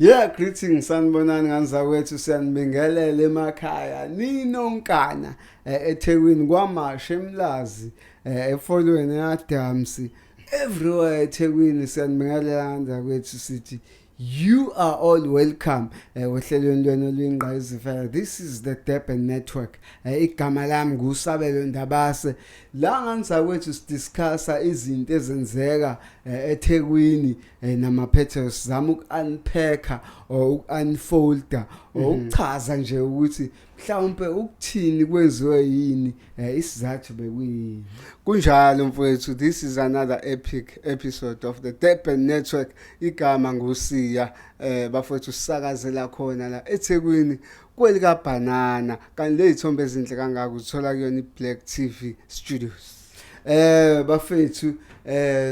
Yeah, greetings sanibonani nganizakwethu siyanibingelela emakhaya ninonkana eThekwini kwaMasha eMlazi efolweni eAdams everywhere eThekwini siyanibingelela nganizakwethu sithi you are all welcome ohlelweni lwenu oluyingqayizivele. This is the Durban Network. Igama lami nguSabelo Ndabase. La nganizakwethu sidiscussa izinto ezenzeka eThekwini namaphetho sizama ukunpacker or ukunfolda or ukuchaza nje ukuthi mhlawumbe ukuthini kwenziwe yini isizathu bekuyini. Kunjalo mfowethu, this is another epic episode of the Durban Network. Igama nguSiya bafowethu sisakazela khona la eThekwini kwelika Banana kanti lezithombe ezinhle kangaka uthola kuyona iBlack TV Studios. Bafethu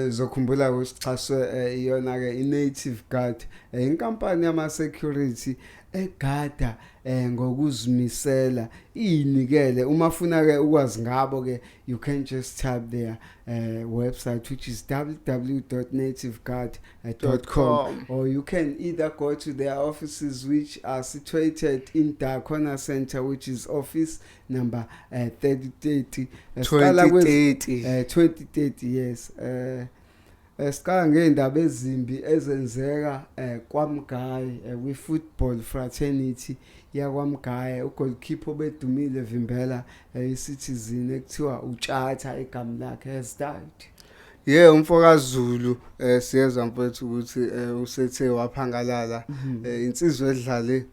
zokhumbula ukuthi sixhaswe iyona ke iNative Guard inkampani yama security egada ngokuzimisela inikele uma ufuna ke ukwazi ngabo ke you can just type their website which is www.nativeguard.com or you can either go to their offices which are situated in Darkona Center which is office number 3030 2030 yes Sikhala ngeindaba ezimbi ezenzeka kwaMgayi kwi-football fraternity yakwaMgayi ugoalkeeper obedumile Vimbela iCitizen ekuthiwa uTshatha igama lakhe has died. Yeah, umfokazi Zulu siyezwa mfowethu ukuthi usethe waphangalala insizwe edlale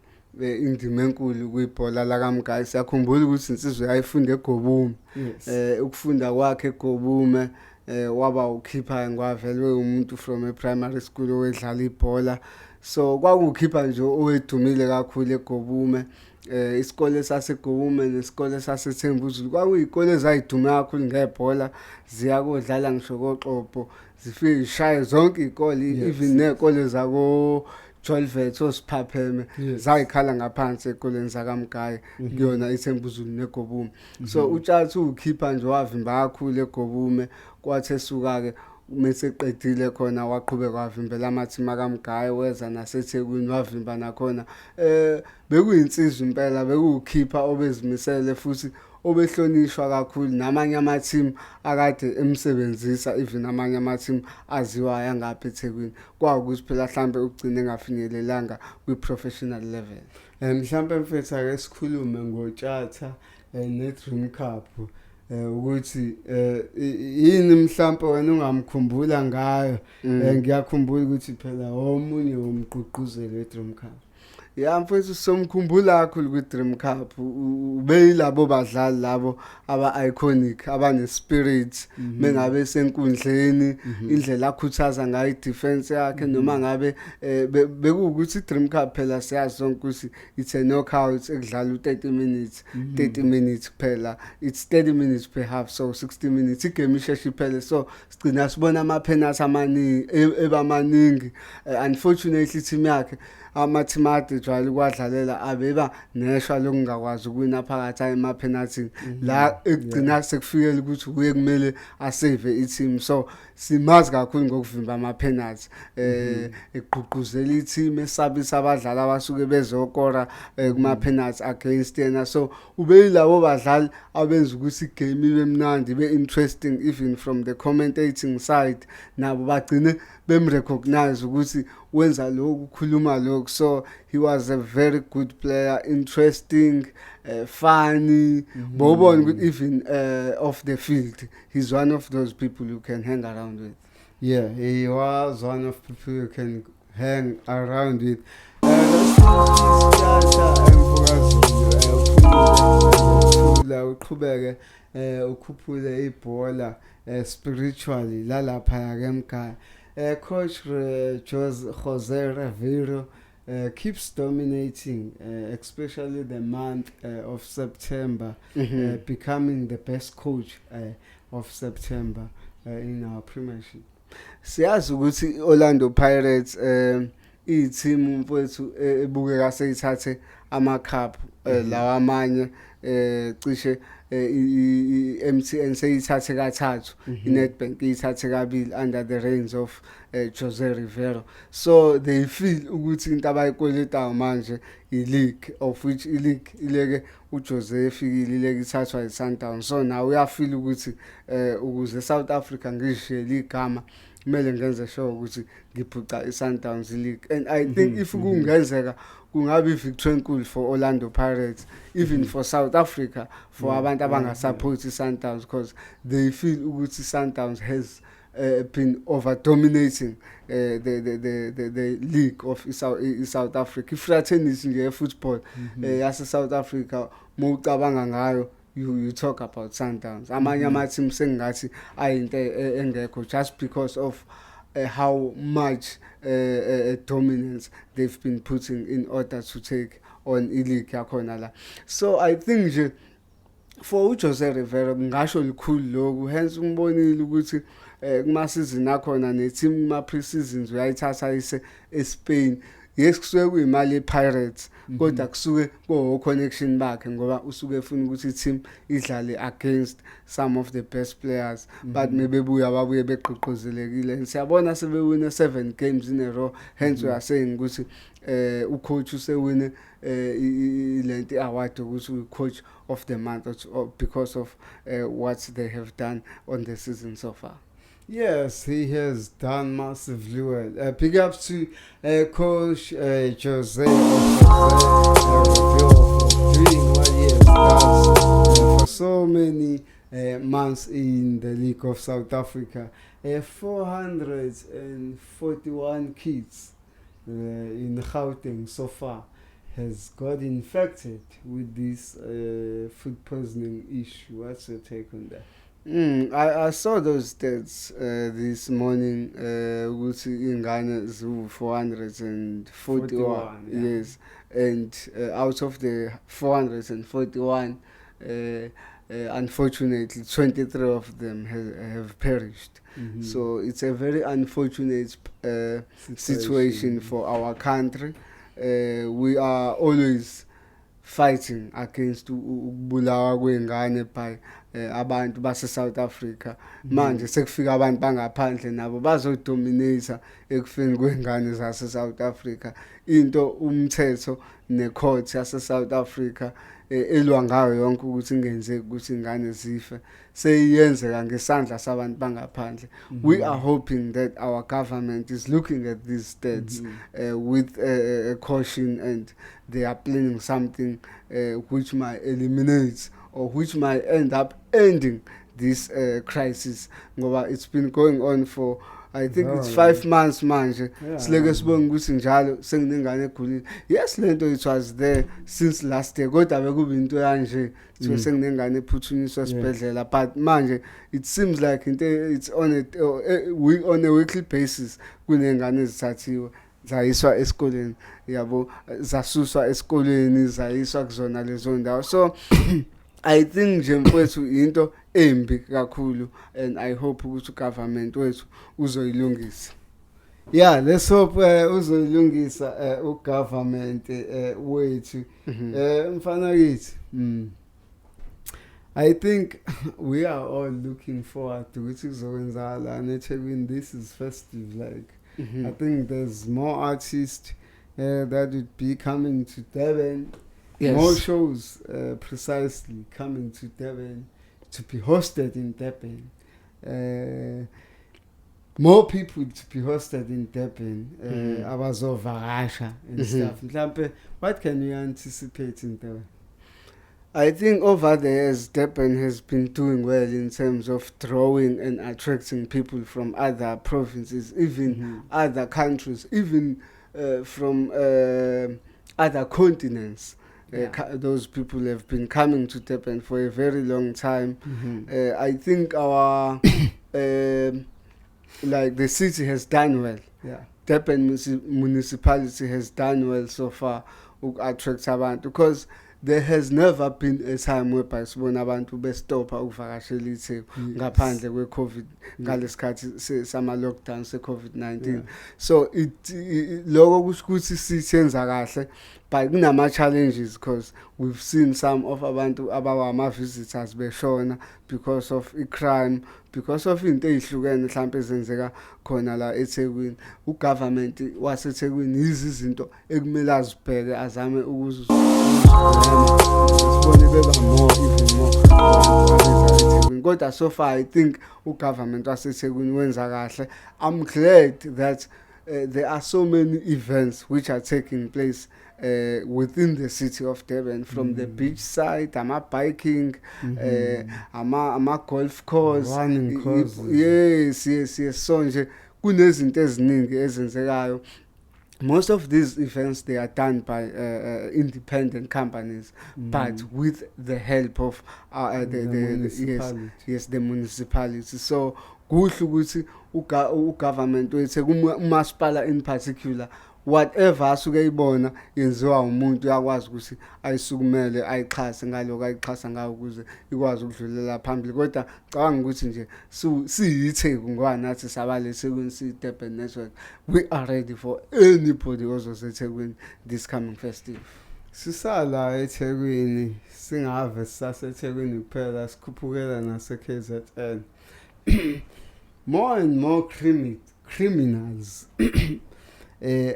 indima enkulu kwibhola la kaMgayi. Siyakhumbula ukuthi insizwe yayifunda eGobume ukufunda kwakhe eGobume waba ukhipha ngwavelwe umuntu from a primary school owedlala ibhola, so kwakukhipha nje owedumile kakhulu eGobume. Isikole saseGobume nesikole saseThembuzulu kwakuyikole ezayidume kakhulu ngebhola, ziyakodlala ngisho koXhobo zifike ishaye zonke izikole even nekole zako Jolvet osiphapheme zayikhala ngaphansi ekoleni zakaMgayi kuyona iThembuzulu neGobume. So uTshatha ukhipha nje wavimba kakhulu eGobume kwathi esuka ke meseqedile khona waqhubeka wavimbela amathima kaMgayi weza naseThekwini wavimba nakhona. Bekuyinsizwa impela, bekukhipha obezimisele futhi obehlonishwa kakhulu namanye amateam akade emsebenzisa, even amanye amateam aziwayo angapha eThekwini kwakuthi phela mhlambe ugcine engafinyelelanga kwi-professional level. Mhlambe mfethu ake sikhulume ngoTshatha neDream Cup ukuthi yini mhlambe wena ungamkhumbula ngayo. Ngiyakhumbula ukuthi phela omunye womgqugquzeli weDream Cup. Yeah, mfethu somkhumbula kakhulu kwiDream Cup ubeyilabo badlali labo aba-iconic abane-spirit mengabe senkundleni indlela akhuthaza ngayo i-defense yakhe noma ngabe bekuwukuthi iDream Cup phela siyazi sonke ukuthi it's a knockout ekudlala u-30 minutes 30 minutes phela, it's 30 minutes per half, so 60 minutes igame isheshe iphele, so sigcina sibona ama-penalty amaningi ebamaningi. Unfortunately team yakhe amathimati jwayele ukwadlalela abeba neshwa lokungakwazi ukuwina phakathi ema-penalty la ekugcina sekufikele ukuthi uye kumele asave i-team, so simazi kakhulu ngokuvimba ama-penalty egqugquzela i-team esabisa abadlali abasuke bezokora kuma-penalty against yena. So ubeyilabo badlali abenza ukuthi igame ibe mnandi ibe interesting even from the commentating side, nabo bagcine bemrecognize ukuthi wenza lokhu khuluma lokhu. So he was a very good player, interesting, funny, bobon even off the field he's one of those people you can hang around with. Yeah, he was one of people you can hang around with. Uqhubeke ukhuphule ibhola spiritually lalapha ke eMgayi. Coach Jose Rivero keeps dominating, especially the month of September, becoming the best coach of September in our Premiership. Siyazi ukuthi Orlando Pirates i-team mfowethu ebukeka seyithathe ama-cup lawa amanye cishe i-MTN seyithathe kathathu, i-Nedbank iyithathe kabili under the reins of Jose Rivero. So they feel ukuthi into abayikweletayo manje i-league, of which i-league ileke uJose efikile ileke ithathwa yi-Sundowns. So now uyafeel ukuthi ukuze South Africa ngishiye ligama kumele ngenze sure ukuthi ngiphuca i-Sundowns league, and I think if kungenzeka kungabe i-victory enkulu for Orlando Pirates, even for South Africa, for abantu abangasupport i-Sundowns, because they feel ukuthi i-Sundowns has been over dominating the league of South Africa. I-fraternity nje football yase South Africa mawucabanga ngayo, you talk about Sundowns. Amanye ama-team sengathi ayinto engekho just because of how much dominance they've been putting in order to take on i-league yakhona la. So I think nje for uJose Rivera ngisho likhulu lokhu, hence ngibonile ukuthi kuma season akhona ne-team kuma pre-seasons uyayithatha ise eSpain. Yes, kusuke kuyimali yePirates kodwa kusuke ko connection bakhe ngoba usuke efuna ukuthi i-team idlale against some of the best players, but mebebuya babuye beqhiqozelekile. Siyabona sebewina 7 games in a row, hence we are saying ukuthi ucoach usewine lenti award ukuthi coach of the month because of what they have done on the season so far. Yes, he has done massively well. Big ups to Coach Jose Rivero for doing what he has done for so many months in the League of South Africa. 441 kids in Gauteng so far has got infected with this food poisoning issue. What's your take on that? I saw those stats this morning ukuthi ingane zu 441, yes, and out of the 441 unfortunately 23 of them have perished. So it's a very unfortunate situation for our country. We are always fighting against ukubulawa kwengane by abantu base South Africa. Manje sekufika abantu bangaphandle nabo bazodominate ekufeni kwengane zase South Africa. Into umthetho necourt yase South Africa elwa ngayo yonke ukuthi ingenzeki ukuthi ingane zife seyiyenzeka ngesandla sabantu bangaphandle. We are hoping that our government is looking at these stats with caution, and they are planning something which might eliminate or which might end up ending this crisis. Ngoba it's been going on for, I think it's 5 months manje. Sileke sibonga ukuthi njalo senginengane egulile. Yes, lento it was there since last year kodwa bekuba into kanje so senginengane ephuthunyiswa esibhedlela, but manje it seems like it's on a weekly basis kunengane ezithathiwe zayiswa esikoleni, yabo, zasuswa esikoleni zayiswa kuzona lezo ndawo. So I think nje mfowethu into embi kakhulu, and I hope ukuthi government wethu uzoyilungisa. Yeah, let's hope uzoyilungisa ugovernment wethu. Mfana kithi. I think we are all looking forward to ukuthi kuzokwenzala eThekwini. This is festive, like I think there's more artists that would be coming to Durban. Yes. More shows precisely coming to Durban to be hosted in Durban. More people to be hosted in Durban. Abazovakasha and stuff. Mhlampe, what can you anticipate in Durban? I think over the years, Durban has been doing well in terms of drawing and attracting people from other provinces, even other countries, even from other continents. Those people have been coming to Durban for a very long time. I think our like the city has done well. Durban municipality has done well so far to attract abantu, because there has never been a time whereby sibona abantu bestopha ukuvakashela iTheku ngaphandle kwe-COVID ngalesikhathi sama lockdown se-COVID-19. So it lokho kusho ukuthi sisenza kahle, but kunama challenges because we've seen some of abantu abawama visitors beshona because of crime, because of into ezihlukene mhlawumbe ezenzeka khona la eThekwini. Ugovernment waseThekwini izinto ekumele azibheke azame sibone beba more even more eThekwini. Kodwa so far I think ugovernment waseThekwini wenza kahle. I'm glad that there are so many events which are taking place within the city of Durban, from the beach side, biking, golf course, running courses. Yes. So nje kunezinto eziningi ezenzekayo. Most of these events, they are done by independent companies, but with the help of the municipality. So kuhle ukuthi ugovernment wethu umasipala in particular, whatever asuke eyibona yenziwa umuntu uyakwazi ukuthi ayisukumele ayixhase ngaloko ayixhasa ngawo ukuze ikwazi ukudlulela phambili. Kodwa ngicabanga ukuthi nje siyitheku ngoba nathi sabaleThekwini siDurban Network, we are ready for anybody ozoseThekwini this coming festive. Sisala eThekwini singave saseThekwini kuphela sikhuphukela nase-KZN. More and more criminals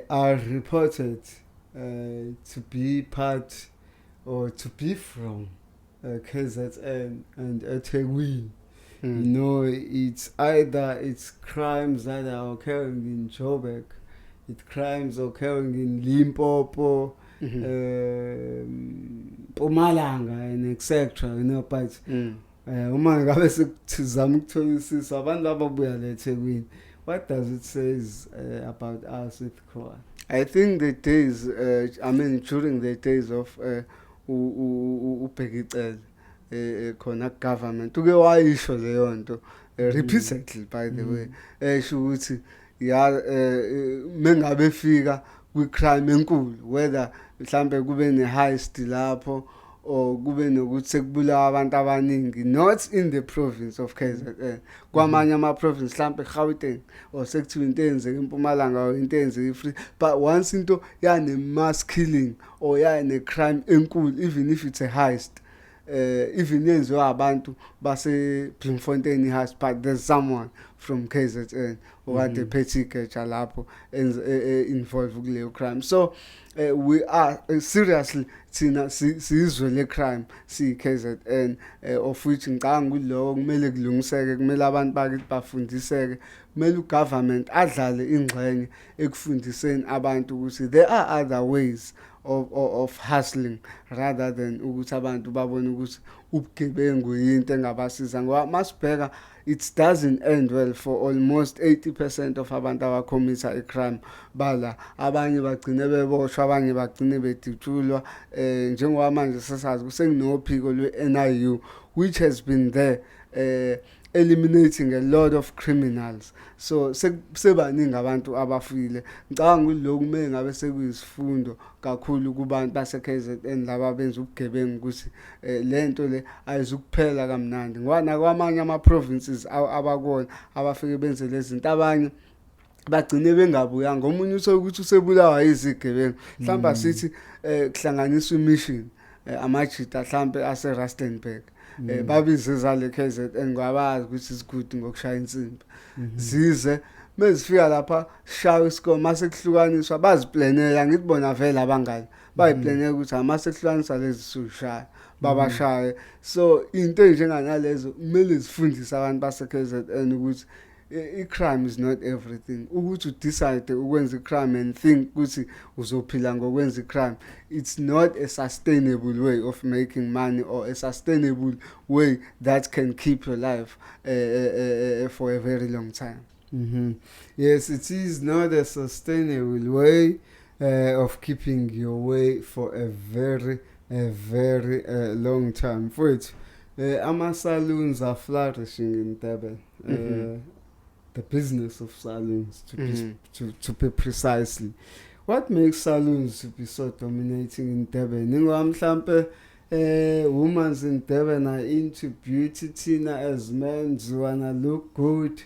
are reported to be part or to be from KZN and eThekwini. You know, it's crimes that are occurring in Joburg, it's crimes occurring in Limpopo, Mpumalanga, and etc. You know, but uma ngabe sikuzama ukutholisisa abantu ababuya leThekwini, what does it say about us with Khoa? I think the days, during the days of uBhekicele khona government uke wayisho leyo nto repeatedly, by the way, esho ukuthi mengabe fika kwi-crime enkulu, whether mhlambe kube ne-heist lapho or kube nokuthi sekubulawa abantu abaningi, not in the province of KZN, kwamanye ama-province mhlambe eGauteng, or sekuthiwa into eyenzeka eMpumalanga or into eyenzeka eFree, but once into yane-mass killing or yane-crime enkulu, even if it's a heist, even yenziwa abantu base Bloemfontein i-heist, but there's someone from KZN or the petty geja lapho involved kuleyo crime. So we are seriously thina sizwe le crime siyi-KZN, of which ngicabanga kulowo kumele kulungiseke, kumele abantu bakithi bafundiseke, kumele ugovernment adlale ingxenye ekufundiseni abantu ukuthi there are other ways of hustling rather than ukuthi abantu babone ukuthi ubugebengu yinto engabasiza. Ngoba masibheka, it doesn't end well for almost 80% of abantu abacommita a-crime bala, abanye bagcine beboshwa, abanye bagcine bedutshulwa. Njengoba manje sesazi kusekunophiko lwe-NIU which has been there eliminating a lot of criminals. So sebaningi abantu abafile. Ngicabanga kuloko kumele ngabe sekuyisifundo kakhulu kubantu base-KZN laba benza ubugebengu ukuthi lento le ayizukuphela kamnandi. Ngoba nakwamanye ama-provinces abakona abafike benze lezi zinto, abanye bagcine bengabuyanga. Omunye ukuthi usebulawa izigebengu, mhlawumbe asithi kuhlanganiswa imission amajita mhlawumbe ase-Rustenburg, babize zale KZN ngoba bazi ukuthi isigudi ngokushaya insimbi, zize mezifika lapha shawe isikole, mase kuhlukaniswa baziplanela. Ngithi bona vele abangani bayiplanela ukuthi amase kuhlukaniswa lezi sushaya babashaye. So into enjenganalezo kumele zifundise abantu base-KZN ukuthi i-crime is not everything. Ukuthi udecide ukwenza i-crime and think ukuthi uzophila ngokwenza i-crime, it's not a sustainable way of making money or a sustainable way that can keep your life for a very long time. Yes, it is not a sustainable way of keeping your way for a very long time. For it, ama-saloons are flourishing in Durban. The business of saloons, to be precisely. What makes saloons to be so dominating in Durban? Mhlampe women in Durban are into beauty, Tina, as men wanna look good.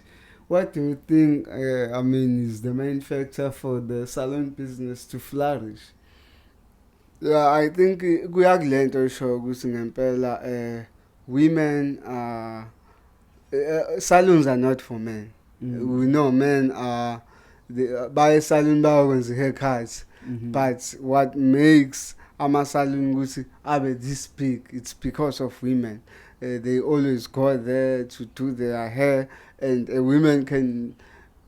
What do you think, is the main factor for the salon business to flourish? Yeah, I think kuyakulento isho ukuthi ngempela women are salons are not for men. We know men are buy salon bayokwenza haircuts, but what makes ama-salon ukuthi abe this big, it's because of women. They always go there to do their hair, and women can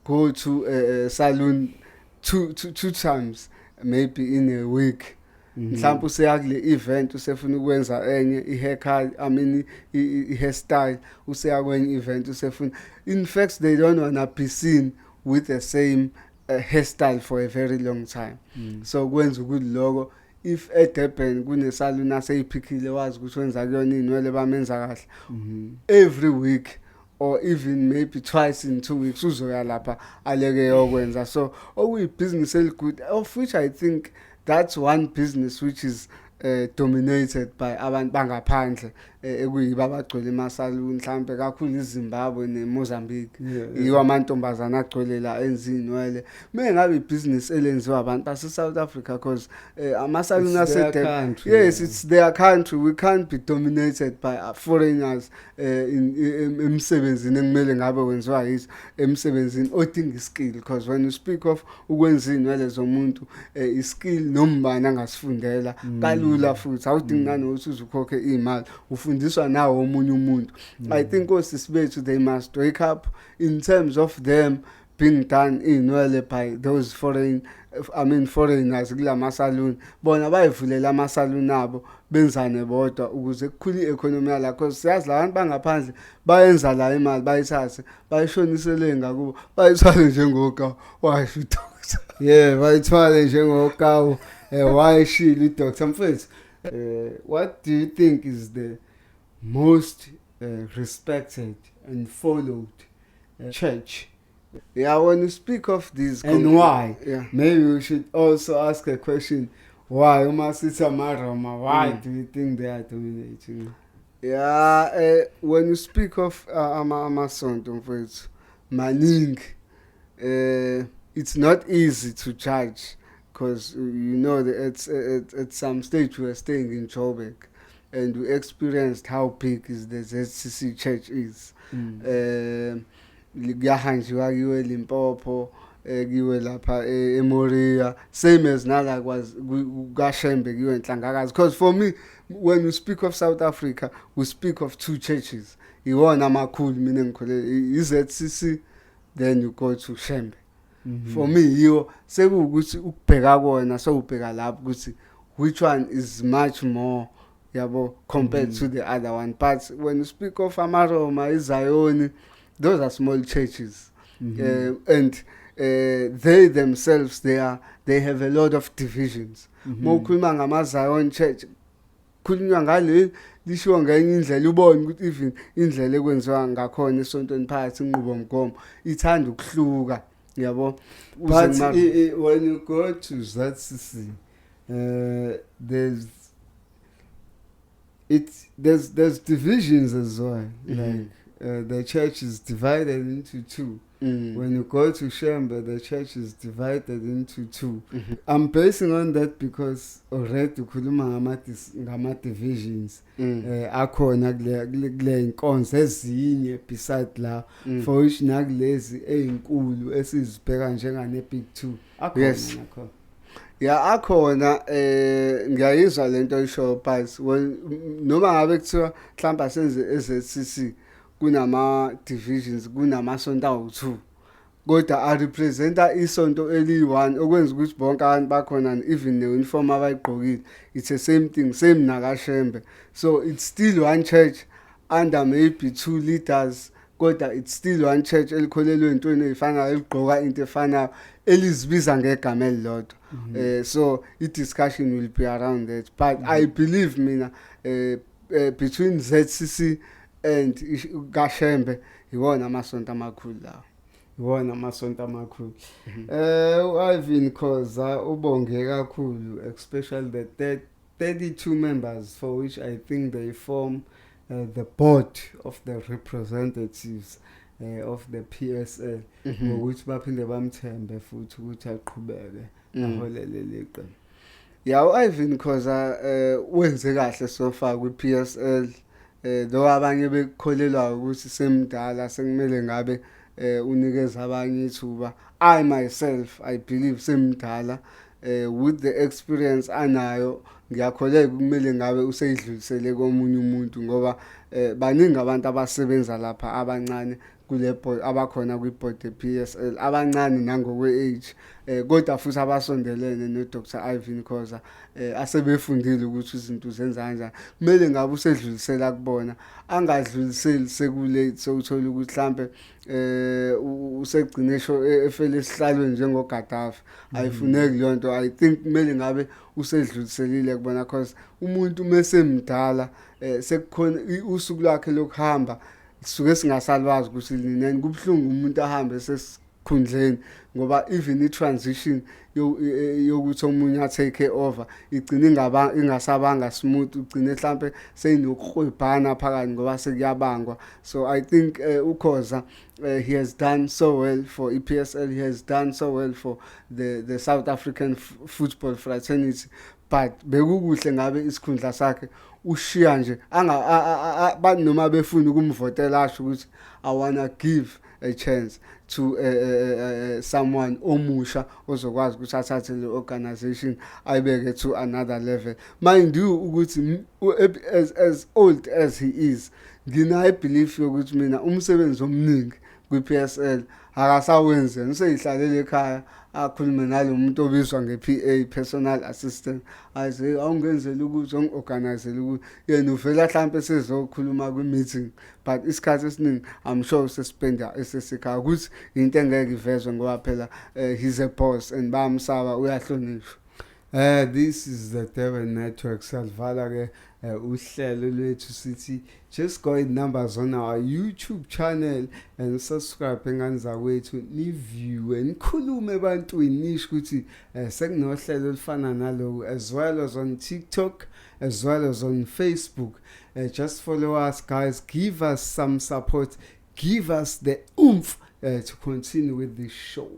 go to a salon two times maybe in a week. Mhlawumbe useya kule event usefuna ukwenza enye i-haircut, I mean i-hairstyle, useya kwenye event usefuna, in fact they don't wanna be seen with the same hairstyle for a very long time. So kwenza ukuthi lokho, if eDurban kunesalon aseyiphikhile wazi ukuthi wenza kuyona inwele bamenza kahle, every week or even maybe twice in 2 weeks uzoya lapha aleke yokwenza. So okuyibhizinisi eligood, of which I think that's one business which is dominated by abantu bangaphandle, ekuyibo abagcwele emasaluni mhlambe kakhulu iZimbabwe neMozambique. Yiwo amantombazana agcwele la enza inwele. Mengabe ibhizinisi elenziwa abantu base South Africa, because amasaluni yes, it's their country. We can't be dominated by foreigners emsebenzini ekumele ngabe wenziwa yizo, emsebenzini odinga iskill, because when you speak of ukwenza inwele zomuntu, iskill nombani angasifundela kalula futhi awudingi nanokuthi uzukhokhe imali, ufundiswa nawo omunye umuntu. I think osisi bethu, they must wake up in terms of them being done inwele by those foreigners kula masaluni. Bona bayivulela amasaluni abo benzane bodwa ukuze kukhule i-economy yala, because siyazi la bantu bangaphandle bayenza la imali, bayithathe bayishonisele ngakubo, bayithwale njengoka washo doctor. Yeah, bayithwale njengoka wayishilo doctor. Mfethu, what do you think is the most respected and followed church? Yeah, when you speak of these, and why? Yeah, maybe we should also ask a question: why uMasitha Maroma? Why do you think they are dominating? Yeah, when you speak of amasonto mfethu maningi, it's not easy to judge, because you know that at some stage we were staying in Joburg and we experienced how big is the ZCC church is. Kuyahanjwa kiwe Limpopo, kiwe lapha eMoria, same as nala kaShembe kiwe eNhlangakazi. Because for me, when you speak of South Africa, we speak of two churches. Iwona amakhulu mina ngikhole iZCC, then you go to Shembe. For me yiwo sekuwukuthi ukubheka kona, so ubheka lapho ukuthi which one is much more yabo compared to the other one. But when you speak of Amaroma, iZion, those are small churches, and they themselves, they have a lot of divisions. Mokhuluma ngamaZion church, khulunywa ngale lishiwo ngenye indlela, ubone ukuthi even indlela ekwenziwa ngakhona esontweni phakathi inqubomgomo ithanda ukuhluka, yabo. But when you go to ZCC, there's divisions as well. Like the church is divided into two. When you go to Shembe, the church is divided into two. I'm basing on that because already ukhuluma ngama divisions akhona kule inkonzo ezinye beside la, for which nakulezi ezinkulu esizibheka njengane big two akhona. Yes. Yeah, akhona ngiyayizwa lento oyisho, but noma ngabe kuthiwa mhlawumbe senze eZCC kunama divisions, kunamasonto awu2, kodwa a representa isonto eli1, okwenza ukuthi bonke abantu bakhona, even the uniform abayigqokile, it's the same thing, same nakaShembe. So it's still one church under maybe two leaders, kodwa it's still one church elikholelwe entweni ezifanayo, eligqoka into efanayo, elizibiza ngegama elilodwa. So i-discussion will be around that. But I believe mina between ZCC and kaShembe iwona amasonto amakhulu lawo. Iwona amasonto amakhulu. Ivan Khoza ubonge kakhulu, especially the 32 members for which I think they form the board of the representatives of the PSL, ukuthi baphinde bamthembe futhi ukuthi aqhubeke aholele leqembu. Yeah, u-Ivan Khoza wenze kahle so far kwi-PSL. Lo abanye bekukholelwa ukuthi semdala sekumele ngabe unikeza abanye ithuba. I myself I believe semdala with the experience anayo ngiyakholeka kumele ngabe useyidlulisele komunye umuntu ngoba baningi abantu abasebenza lapha abancane kule board abakhona kwi-board ye-PSL abancane nangokwe-age kodwa futhi abasondelene no-Dr. Ivan Khoza asebefundile ukuthi izinto zenza kanjani. Kumele ngabe usedlulisela kubona, angadluliseli sekulate sewuthola ukuthi mhlambe usegcine efele esihlalweni njengoGaddafi. Ayifuneki leyo nto. I think kumele ngabe usedluliselile kubona because umuntu mesemdala sekukhona usuku lwakhe lokuhamba suke singasalwazi ukuthi lineni. Kubhlungu umuntu ahambe sesikhundleni ngoba even i-transition yokuthi omunye take over igcina ingasabanga smooth, ugcine mhlambe seyinokuhwebhana phakathi ngoba sekuyabangwa. So I think uKhoza he has done so well for EPSL, he has done so well for the South African football fraternity, but bekukuhle ngabe isikhundla sakhe ushiya nje abantu noma befuna ukumvotela asho ukuthi I wanna give a chance to someone omusha ozokwazi ukuthi athathe le organization ayibeke to another level. Mind you ukuthi as old as he is, ngina belief yokuthi mina umsebenzi omningi kwi-PSL akasawenze, ngiseyihlalele ekhaya akhulume nalomuntu obizwa nge-PA, personal assistant, ayize awungenzela ukuthi ongiorganizele ukuthi yena uvela mhlambe sezokhuluma kwi-meeting, but isikhathi esiningi I'm sure usespenda esesekhaya ukuthi into engeke ivezwe ngoba phela he's a boss and bayamsaba, uyahlonishwa. This is the Durban Network. Salvala ke uhlelo lwethu sithi just go in numbers on our YouTube channel and subscribe engane zakwethu, ni view nikhulume ebantwini nisho ukuthi sekunohlelo olufana nalo, as well as on TikTok, as well as on Facebook. Just follow us guys, give us some support, give us the oomph to continue with this show.